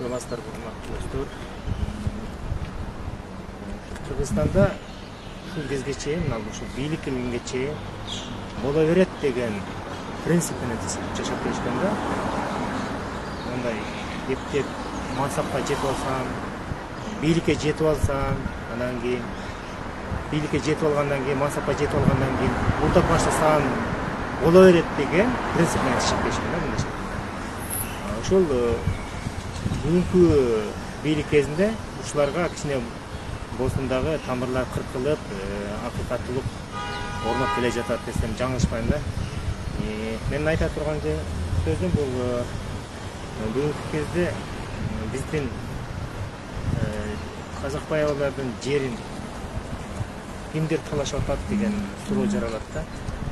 Саламатсыздар, урматтуу достор. Кыргызстанда ушул кезге чейин, ушул бийлик илимге чейин боло берет деген принципине жашап келишкен да. Мындай эптеп мансапка жетип алсаң, бийликке жетип алсаң, анан кийин бийликке жетип алгандан кийин, мансапка жетип алгандан кийин мурдак баштасаң боло берет деген принципине жашап келишкен да мындай. Ошол бүгүнкү бийлик кезинде ушуларга кичине болсун дагы тамырлар кыркылып, акыйкаттуулук орноп келе жатат десем жаңылышпайм да. Менин айта турган сөзүм бул бүгүнкү кезде биздин казакбаевлардын жерин кимдир талашып атат деген суроо жаралат да.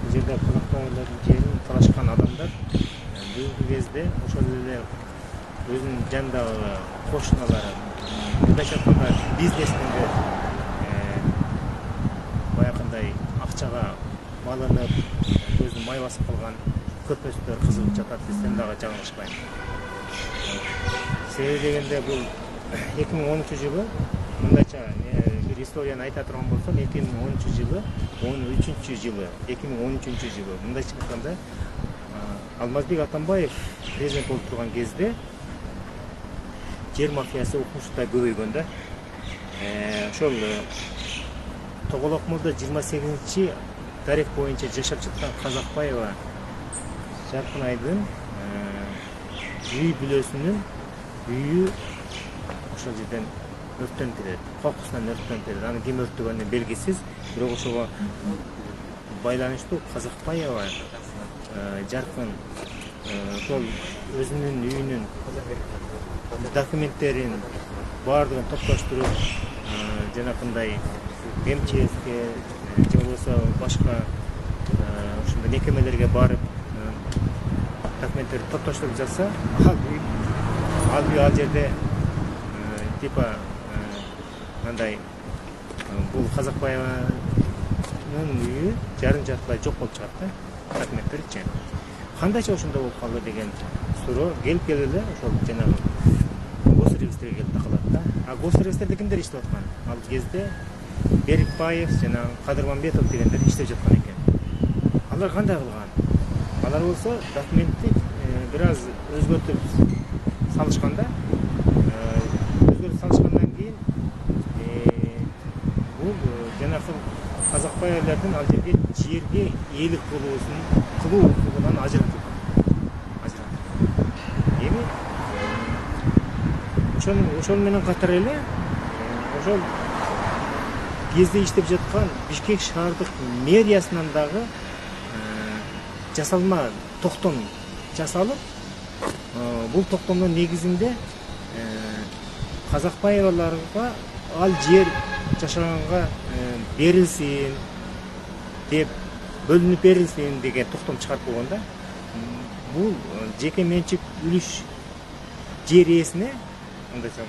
Бул жерде казакбаевлардын жерин талашкан адамдар бүгүнкү кезде ошол эле өзүнүн жанындагы кошуналары, мындайча айтканда бизнесинде баягындай акчага малынып, көзүн май басып калган көпөстөр кызыгып жатат десем дагы жаңылышпайм. Себеби дегенде бул 2013-жылы мындайча бир историяны айта турган болсом, 2013-жылы, 2013-жылы мындайча айтканда Алмазбек Атамбаев президент болуп турган кезде жер мафиясы укмуштай көбөйгөн да. Ошол Тоголок-Молдо 28-чи тарих боюнча жашап жаткан Казакбаева Жаркынайдын үй бүлөсүнүн үйү ошол жерден өрттөнүп кетет, кокусунан өрттөнүп кетет. Аны ким өрттөгөнү белгисиз, бирок ошого байланыштуу Казакбаева Жаркын ошол өзүнүн үйүнүн документтерин баардыгын топтоштуруп, жанакындай МЧСке же болбосо башка ушундай мекемелерге барып документтерди топтоштуруп жатса, ал жерде типа мындай бул Казакбаеванын үйү жарым-жартылай жок болуп чыгат да, документтеричи. Кандайча ошондой болуп калды деген суроо келип эле ошол жанагы госрегистрге келип такалат да. А госрегистрде кимдер иштеп аткан? Ал кезде Берикбаев жана Кадырмамбетов дегендер иштеп жаткан экен. Алар кандай кылган? Алар болсо документти бир аз өзгөртүп салышканда, салышкандан кийин бул жанагы Казакбаевлардын ал жерге ээлик кылуу укугунан ажыратылган. Эми ошол менен катар эле ошол кезде иштеп жаткан Бишкек шаардык мэриясынан дагы жасалма токтом жасалып, бул токтомдун негизинде Казакбаевларга ал жер жашаганга берилсин деп, бөлүнүп берилсин деген токтом чыгарып койгон да. Бул жеке менчик үлүш жер ээсине, мындайча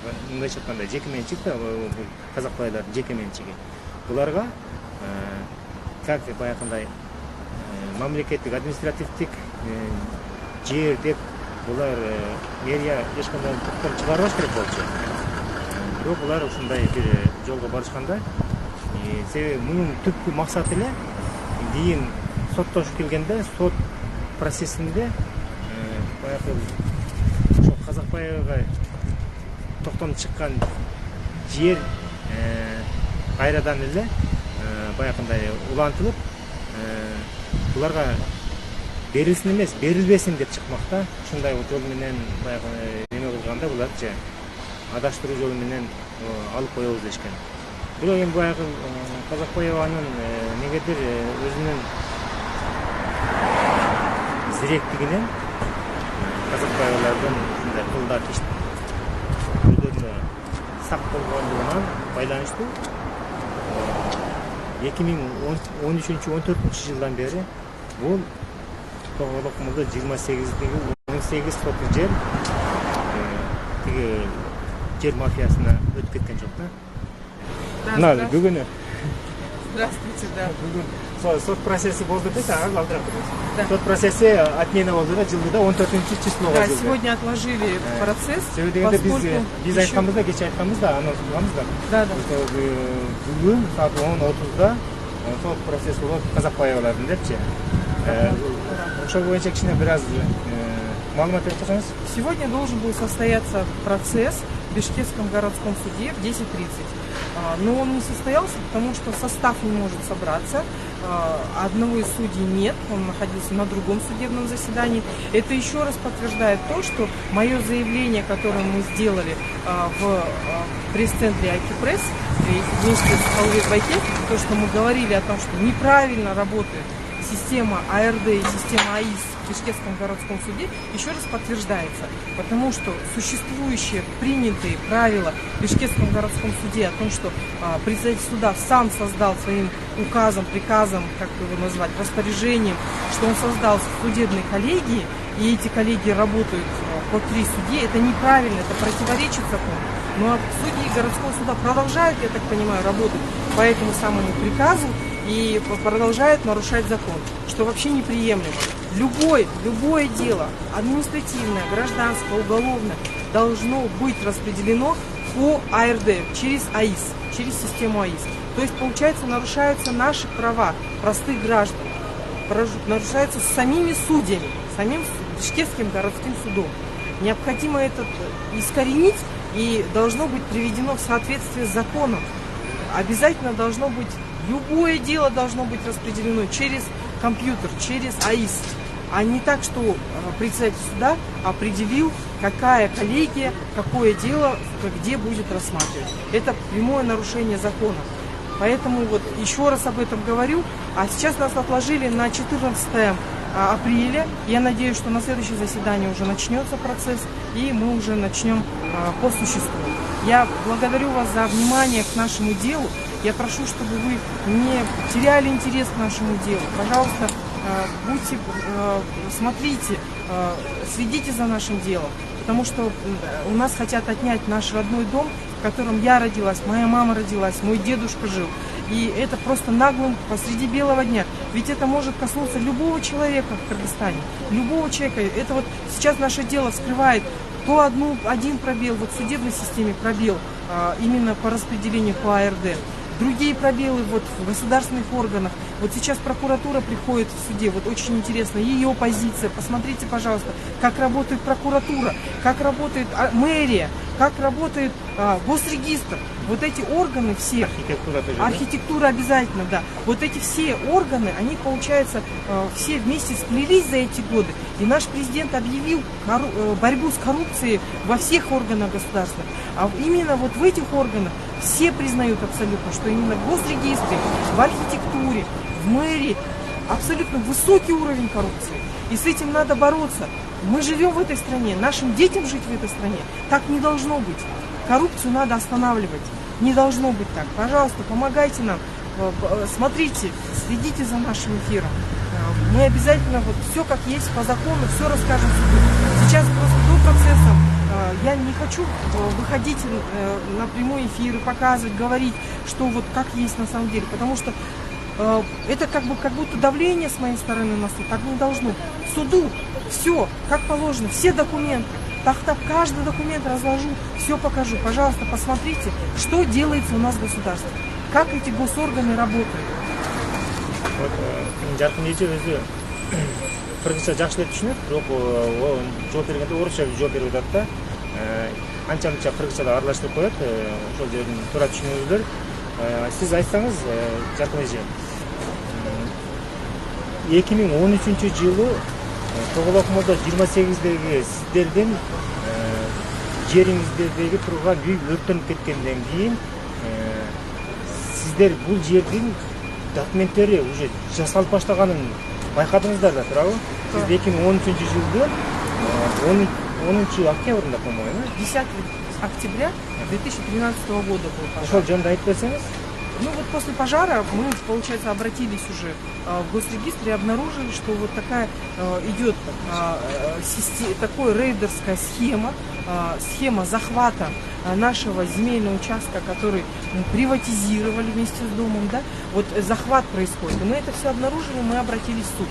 айтканда жеке менчик да, бул Казакбаевлардын жеке менчиги. Буларга как баягындай мамлекеттик административдик жер деп булар мэрия эч кандай токтом чыгарбаш керек болчу. Бирок булар ушундай бир жолго барышканда, себеби мунун түпкү максаты эле кийин соттошуп келгенде, сот процессинде баягы ошол Казакбаевга токтом чыккан жер кайрадан эле баягындай улантылып, буларга берилсин эмес, берилбесин деп чыкмак да. Ушундай жол менен баягы неме кылганда буларчы адаштыруу жолу менен алып коебуз дешкен. Бирок эми баягы Казакбаеванын негедир өзүнүн зиректигинен Казакбаевлардын ушундай кылдар өздөрүнө сак болгондугунан байланыштуу 2013-14 жылдан бери бул Тоголок-Молдо 28-деги 18 соту жер жер мафиясына өтүп кеткен жок да. Мына бүгүн Здравствуйте, да. Бүгүн сот процесси болду дейт, алдырап Да. сот процесси отмена болду да, жылды да, 14 числого Да, жылды. сегодня отложили процесс, Себеби дегенде биз еще... айтканбыз да, кече айтканбыз да, анонс кылганбыз да. Да, да. Бүгүн саат 10:30 сот процесси болот Казакбаевалардын депчи. Ошол боюнча кичине бир аз маалымат берип койсоңуз. Сегодня должен был состояться процесс в Бишкекском городском суде в 10:30. Но он не состоялся, потому что состав не может собраться. Одного из судей нет, он находился на другом судебном заседании. Это еще раз подтверждает то, что мое заявление, которое мы сделали в пресс-центре Айки-Пресс вместе с Халвей Байке, то, что мы говорили о том, что неправильно работает система АРД и система АИС в Бишкекском городском суде, еще раз подтверждается. Потому что существующие, принятые правила в Бишкекском городском суде о том, что председатель суда сам создал своим указом, приказом, как его назвать, распоряжением, что он создал судебные коллегии, и эти коллегии работают по 3 судьи, это неправильно, это противоречит закону. Но судьи городского суда продолжают, я так понимаю, работать по этому самому приказу и продолжают нарушать закон, что вообще неприемлемо. Любое дело, административное, гражданское, уголовное, должно быть распределено по АРД, через АИС, через систему АИС. То есть, получается, нарушаются наши права простых граждан, нарушаются самими судьями, самим Бишкекским городским судом. Необходимо это искоренить и должно быть приведено в соответствие с законом. Обязательно должно быть, любое дело должно быть распределено через компьютер, через АИС, а не так, что председатель суда определил, какая коллегия, какое дело, где будет рассматривать. Это прямое нарушение закона. Поэтому вот еще раз об этом говорю. А сейчас нас отложили на 14 апреля. Я надеюсь, что на следующее заседание уже начнется процесс, и мы уже начнем по существу. Я благодарю вас за внимание к нашему делу. Я прошу, чтобы вы не теряли интерес к нашему делу. Пожалуйста, будьте, смотрите, следите за нашим делом. Потому что у нас хотят отнять наш родной дом, в котором я родилась, моя мама родилась, мой дедушка жил. И это просто наглым посреди белого дня. Ведь это может коснуться любого человека в Кыргызстане. Любого человека. Это вот сейчас наше дело вскрывает то один пробел, вот в судебной системе пробел, именно по распределению по АРД. Другие пробелы вот в государственных органах. Вот сейчас прокуратура приходит в суде, вот очень интересно, ее позиция. Посмотрите, пожалуйста, как работает прокуратура, как работает мэрия, как работает госрегистр. Вот эти органы все, архитектура обязательно, да. Вот эти все органы, они, получается, все вместе сплелись за эти годы. И наш президент объявил борьбу с коррупцией во всех органах государства. А именно вот в этих органах все признают абсолютно, что именно в госрегистре, в архитектуре, в мэрии абсолютно высокий уровень коррупции. И с этим надо бороться. Мы живем в этой стране, нашим детям жить в этой стране. Так не должно быть. Коррупцию надо останавливать. Не должно быть так. Пожалуйста, помогайте нам. Смотрите, следите за нашим эфиром. Мы обязательно вот все как есть по закону, все расскажем суду. Сейчас просто до процесса я не хочу выходить на прямой эфир и показывать, говорить, что вот как есть на самом деле. Потому что это как будто давление с моей стороны на суд. Так не должно. Суду все как положено, все документы. Так каждый документ разложу, все покажу. Пожалуйста, посмотрите, что делается у нас в государстве, как эти госорганы работают. Вот жаркын эже өзү кыргызча жакшылап түшүнөт, бирок жооп бергенде орусча жооп берип атат да. Анча мынча кыргызчада аралаштырып коет, ошол жердин туура түшүнүңүздөр. Сиз айтсаңыз, жаркын эже, 2013 жылы Тоголокмодо 28-деги сиздердин жериңиздеги турган үй өрттөнүп кеткенден кийин сиздер бул жердин документтери уже жасалып баштаганын байкадыңыздар да, туурабы? Сиз 2013 жылдын 10 октябрында, по-моему, 10 октября 2013 года был. Ошол жөнүндө айтып берсеңиз. Ну вот после пожара мы, получается, обратились уже в госрегистр и обнаружили, что вот такая идет такой рейдерская схема, схема захвата нашего земельного участка, который приватизировали вместе с домом, да, вот захват происходит. И мы это все обнаружили, мы обратились в суд.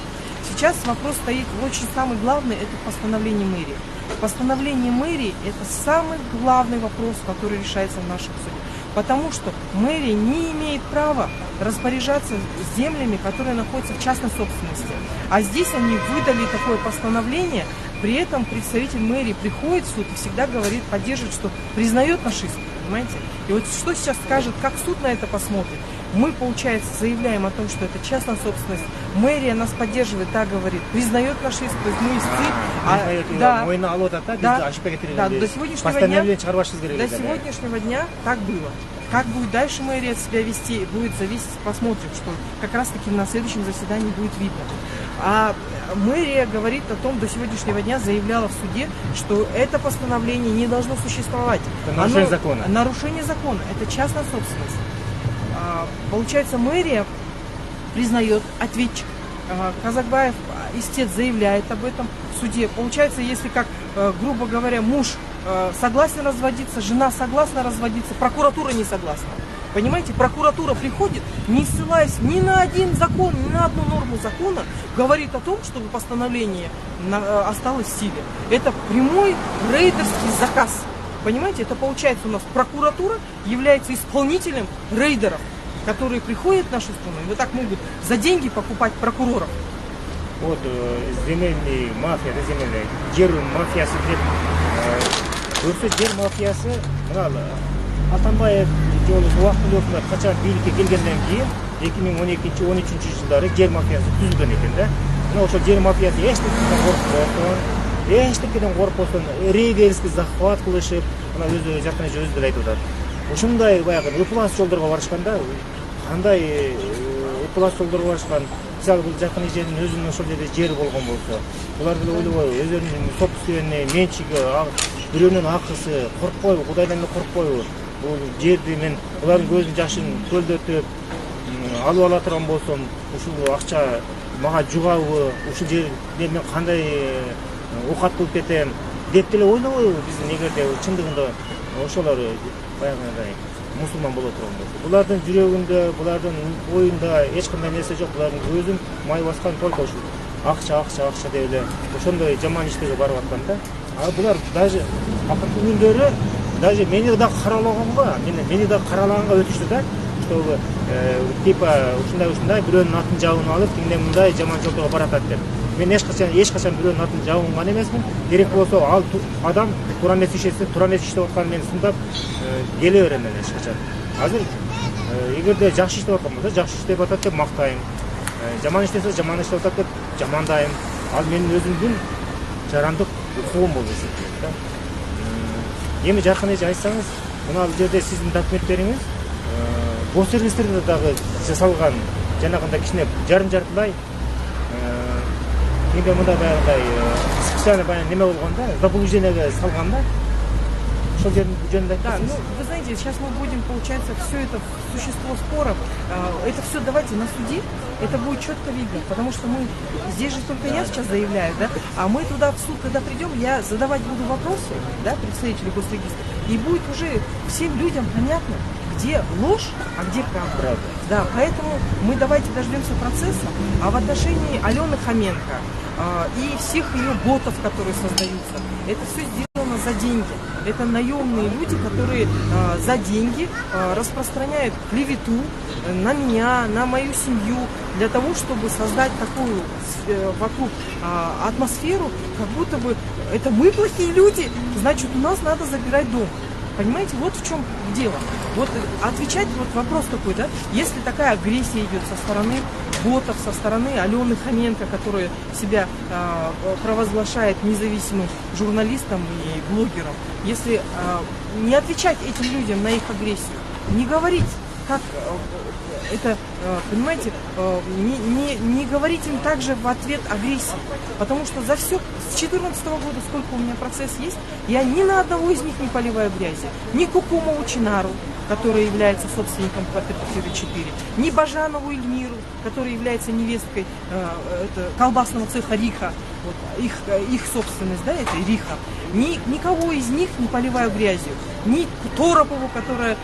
Сейчас вопрос стоит, очень самый главный, это постановление мэрии. Постановление мэрии – это самый главный вопрос, который решается в нашем суде. Потому что мэрия не имеет права распоряжаться землями, которые находятся в частной собственности. А здесь они выдали такое постановление, при этом представитель мэрии приходит в суд и всегда говорит, поддерживает, что признает наш иск, понимаете? И вот что сейчас скажет, как суд на это посмотрит? Мы, получается, заявляем о том, что это частная собственность. Мэрия нас поддерживает, да, говорит, признает наш иск, то есть мы истцы. До сегодняшнего дня так было. Как будет дальше мэрия себя вести, будет зависеть, посмотрим, что как раз-таки на следующем заседании будет видно. А мэрия говорит о том, до сегодняшнего дня заявляла в суде, что это постановление не должно существовать. Это нарушение закона. Нарушение закона, это частная собственность. Получается, мэрия признает, ответчик Казакбаев, истец, заявляет об этом в суде. Получается, если, как, грубо говоря, муж согласен разводиться, жена согласна разводиться, прокуратура не согласна. Понимаете, прокуратура приходит, не ссылаясь ни на один закон, ни на одну норму закона, говорит о том, чтобы постановление осталось в силе. Это прямой рейдерский заказ. Понимаете, это получается у нас прокуратура является исполнителем рейдеров, которые приходят в нашу страну и вот так могут за деньги покупать прокуроров. Вот земельный мафия, земельный жер мафиясы деп көрсе жер мафиясы мына Атамбаев жолы уақытында өкімет қашан билікке келгеннен кейін 2012-13 жылдары жер мафиясы түзілген екен да. Мына ошол жер мафиясы эчтекеден коркпостон рейдерский захват кылышып, мына өзү жакын өзү деле айтып атат. Ушундай баягы ыплас жолдорго барышканда, кандай ыплас жолдорго барышкан, мисалы бул жакын жердин өзүнүн ошол жерде жери болгон болсо, булар деле ойлобойбу, өздөрүнүн собственный менчиги, бирөөнүн акысы, коркпойбу, Кудайдан эле коркпойбу. Бул жерди мен булардын көзүнүн жашын көлдөтүп алып ала турган болсом, ушул акча мага жугабы, ушул жерди мен кандай окат кылып кетем деп деле ойлобойбу биздин эгерде чындыгында ошолор баягындай мусулман боло турган болсо. Булардын жүрөгүндө, булардын оюнда эч кандай нерсе жок, булардын көзүн май баскан только ушул акча деп эле ошондой жаман иштерге барып аткан да. А булар даже акыркы күндөрү даже мени да каралаганга, мени да каралаганга өтүштү да. Чтобы типа ушундай бирөөнүн атын жабын алып, кимде мындай жаман жолдорго баратат деп. Мен эч качан бирөөнүн атын жабынган эмесмин. Керек болсо ал адам туура эмес иштеп атканын мен сындап келе берем мен эч качан. Азыр эгерде жакшы иштеп аткан болсо, жакшы иштеп атат деп мактайм. Жаман иштесе, жаман иштеп атат деп жамандайм. Ал менин өзүмдүн жарандык укугум болуп эсептелет да. Эми жаркын эже айтсаңыз, мына жерде сиздин документтериңиз госрегистрде дагы жасалган, жанагындай кичине жарым-жартылай кимде мында баягындай специально баягы неме болгон да, заблуждениеге салган да. Ошол жердин жөнүндө Да, ну, вы знаете, сейчас мы будем, получается, все это существо споров, это все давайте на суде, это будет четко видно, потому что мы, здесь же только я сейчас заявляю, да, а мы туда в суд, когда придем, я задавать буду вопросы, да, представителю госрегистра, и будет уже всем людям понятно, где ложь, а где правда. Да, поэтому мы давайте дождемся процесса, а в отношении Алены Хоменко и всех ее ботов, которые создаются, это все сделано за деньги. Это наемные люди, которые за деньги распространяют клевету на меня, на мою семью, для того, чтобы создать такую вокруг атмосферу, как будто бы это мы плохие люди, значит, у нас надо забирать дом. Понимаете, вот в чем дело. Вот отвечать, вот вопрос такой, да, если такая агрессия идет со стороны ботов, со стороны Алены Хоменко, которая себя провозглашает независимым журналистом и блогером, если не отвечать этим людям на их агрессию, не говорить, как это, понимаете, не говорить им также в ответ агрессии, потому что за все, с 2014 года, сколько у меня процесс есть, я ни на одного из них не поливаю грязи, ни Кукумову Чинару, который является собственником квартиры 4, ни Бажанову Эльмиру, которая является невесткой колбасного цеха Риха, вот, их собственность, да, это Риха. Никого из них не поливаю грязью. Ни Торопову, которая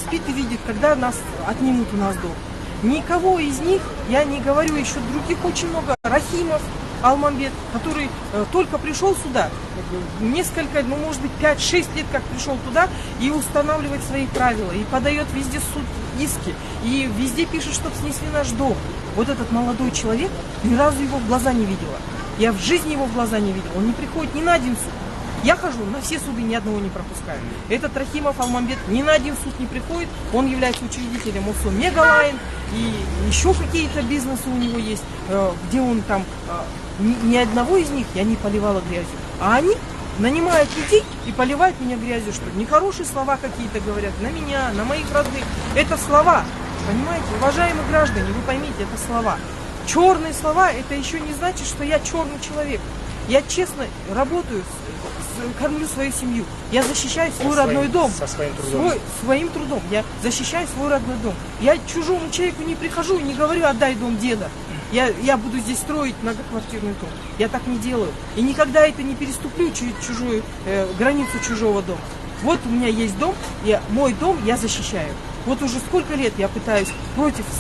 спит и видит, когда нас отнимут у нас дом. Никого из них, я не говорю, еще других очень много, Рахимов, Алмамбет, который только пришел сюда, несколько, может быть, 5-6 лет как пришел туда и устанавливает свои правила, и подает везде суд иски, и везде пишет, чтобы снесли наш дом. Вот этот молодой человек, ни разу его в глаза не видела. Я в жизни его в глаза не видела, он не приходит ни на один суд. Я хожу, на все суды ни одного не пропускаю. Этот Рахимов Алмамбет ни на один суд не приходит, он является учредителем УСО Мегалайн, и еще какие-то бизнесы у него есть, где он там, ни одного из них я не поливала грязью. А они нанимают людей и поливают меня грязью, что нехорошие слова какие-то говорят на меня, на моих родных. Это слова, понимаете, уважаемые граждане, вы поймите, это слова. Черные слова, это еще не значит, что я черный человек. Я честно работаю, кормлю свою семью. Я защищаю свой родной дом. Со своим трудом. Своим трудом. Я защищаю свой родной дом. Я чужому человеку не прихожу и не говорю: отдай дом деда. Я буду здесь строить многоквартирный дом. Я так не делаю. И никогда это не переступлю чужую границу чужого дома. Вот у меня есть дом, мой дом я защищаю. Вот уже сколько лет я пытаюсь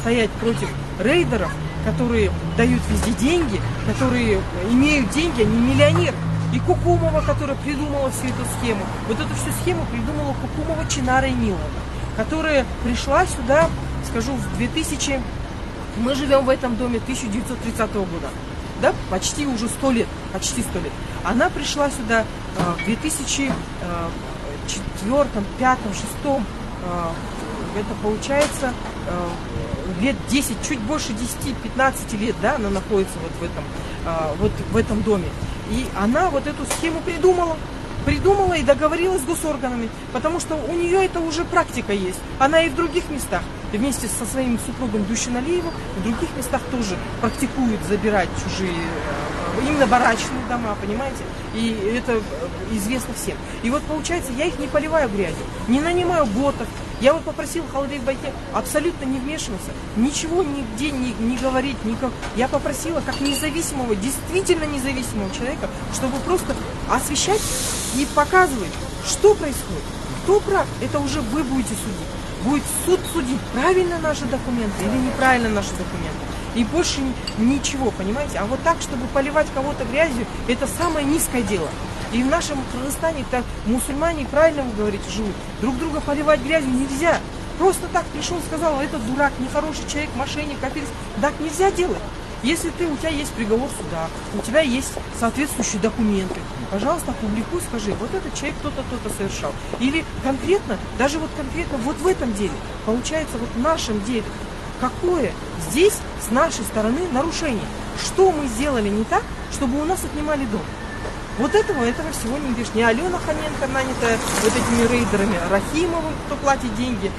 стоять против рейдеров, которые дают везде деньги, которые имеют деньги, они миллионеры. И Кукумова, которая придумала всю эту схему. Вот эту всю схему придумала Кукумова, Чинара Эмиловна, которая пришла сюда, скажу, в 2000... Мы живем в этом доме 1930 года. Да, почти уже 100 лет. Почти 100 лет. Она пришла сюда в 2004, 2005, 2006. Это получается лет 10, чуть больше 10-15 лет, да, она находится вот в этом доме. И она вот эту схему придумала и договорилась с госорганами, потому что у нее это уже практика есть. Она и в других местах, вместе со своим супругом Дущиналиевым, в других местах тоже практикует забирать чужие, именно барачные дома, понимаете? И это известно всем. И вот получается, я их не поливаю грязью, не нанимаю ботов. Я вот попросила Халыбек Байке абсолютно не вмешиваться, ничего нигде не говорить, никак. Я попросила как независимого, действительно независимого человека, чтобы просто освещать и показывать, что происходит, кто прав. Это уже вы будете судить. Будет суд судить, правильно наши документы или неправильно наши документы. И больше ничего, понимаете? А вот так, чтобы поливать кого-то грязью, это самое низкое дело. И в нашем Кыргызстане так мусульмане, правильно вы говорите, живут. Друг друга поливать грязью нельзя. Просто так пришел, сказал: это дурак, нехороший человек, мошенник, аферист. Так нельзя делать. Если у тебя есть приговор суда, у тебя есть соответствующие документы, пожалуйста, публикуй, скажи: вот этот человек то-то, то-то совершал. Или конкретно, даже вот конкретно вот в этом деле, получается, вот в нашем деле, какое здесь с нашей стороны нарушение? Что мы сделали не так, чтобы у нас отнимали дом? Вот этого всего не видишь. Не Алена Ханенко, нанятая вот этими рейдерами, Рахимовым, кто платит деньги,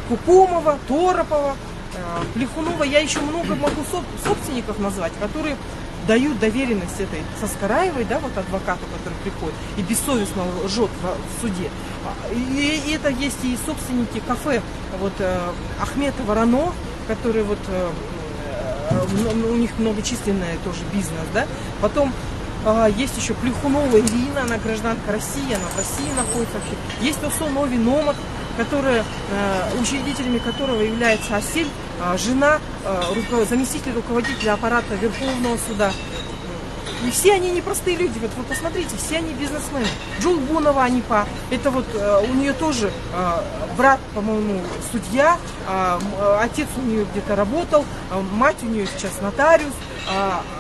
Кукумова, Торопова, Плехунова. Я еще много могу собственников назвать, которые дают доверенность этой Соскараевой, да, вот адвокату, который приходит и бессовестно лжет в суде. И это есть и собственники кафе, вот Ахметова Рано, которые вот у них многочисленный тоже бизнес, да. Потом есть еще Плехунова Ирина, она гражданка России, она в России находится вообще. Есть ОСО Нови Номад, учредителями которого является Асель, жена заместителя руководителя аппарата Верховного суда. И все они непростые люди, вот вы посмотрите, все они бизнесмены. Джулбунова Анипа, это вот у нее тоже брат, по-моему, судья, отец у нее где-то работал, мать у нее сейчас нотариус,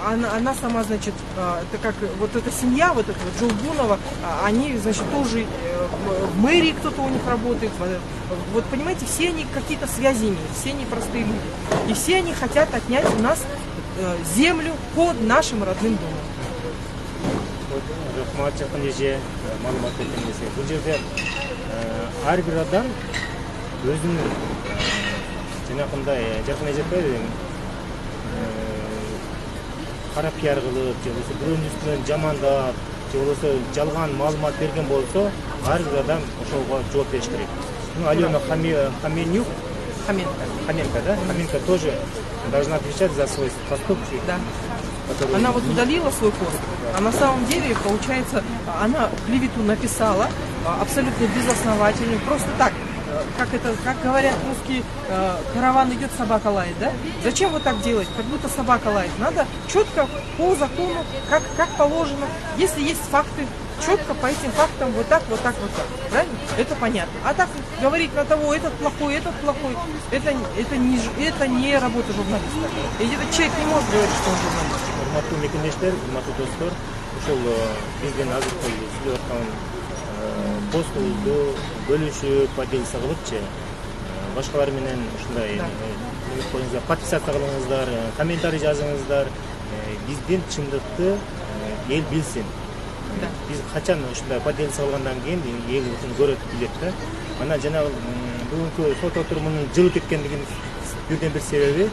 она сама, значит, это как вот эта семья, вот эта вот Джулбунова, они, значит, тоже в мэрии кто-то у них работает. Вот понимаете, все они какие-то связи имеют, все они простые люди. И все они хотят отнять у нас землю под нашим родным домом. Рахмат жақын еже, малымат етіңізге. Бұл жерде әрбір адам өзінің жаңақындай жақын ежетпайды, қара пиар қылып, біреудің үстінен жамандап, же болбосо жалган маалымат берген болсо ар бир адам ошого жооп бериш керек. Ну, Алена Хаменюк, Хоменко, да? Хоменко тоже должна отвечать за свой поступки. Да. Который... Она вот удалила свой пост, а на самом деле, получается, она клевету написала абсолютно безосновательно, просто так, как говорят русские, караван идет, собака лает, да? Зачем вот так делать? Как будто собака лает. Надо четко по закону, как положено. Если есть факты, четко по этим фактам вот так. Правильно? Это понятно. А так говорить на того, этот плохой, это не работа журналиста. И этот человек не может говорить, что он журналист. Урматтуу мекендештер, урматтуу достор, ушул биздин азыркы сүйлөп аткан постубузду бөлүшүп, поделиться кылыпчы, башкалар менен ушундай подписаться кылыңыздар, комментарий жазыңыздар, биздин чындыкты эл билсин. Биз качан ушундай поделиться кылгандан кийин эл көрөт, билет да. Анан жанагы бүгүнкү сот отурумунун жылып кеткендигинин бирден бир себеби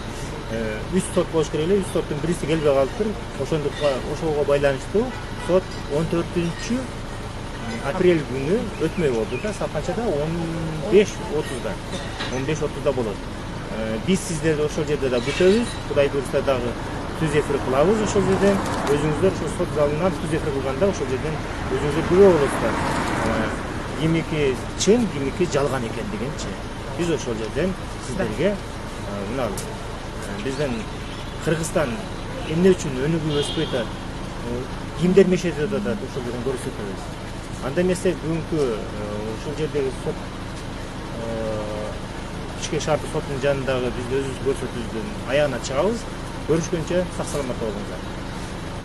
3 сот болуш керек эле, 3 соттун бириси келбей калыптыр. Ошого байланыштуу сот 14 апрель күнү өтмөй болду да, саат канчада 15:30да. 15:30да болот. Биз сиздерди ошол жерде да күтөбүз. Кудай буйрса дагы түз эфир кылабыз ошол жерден. Өзүңүздөр ошол сот залынан түз эфир кылганда ошол жерден өзүңүздөр күбө болосуздар. Кимики чын, кимики жалган экендигинчи. Биз ошол жерден сиздерге мына биздин Кыргызстан эмне үчүн өнүгүп өспөй атат, кимдер мешетип атат, ошол жерден көрсөтөбүз. Анда эмесе бүгүнкү ошол жердеги сот ички шаардык соттун жанындагы биз өзүбүз көрсөтүүбүздүн аягына чыгабыз. Көрүшкөнчө сак саламатта болуңуздар.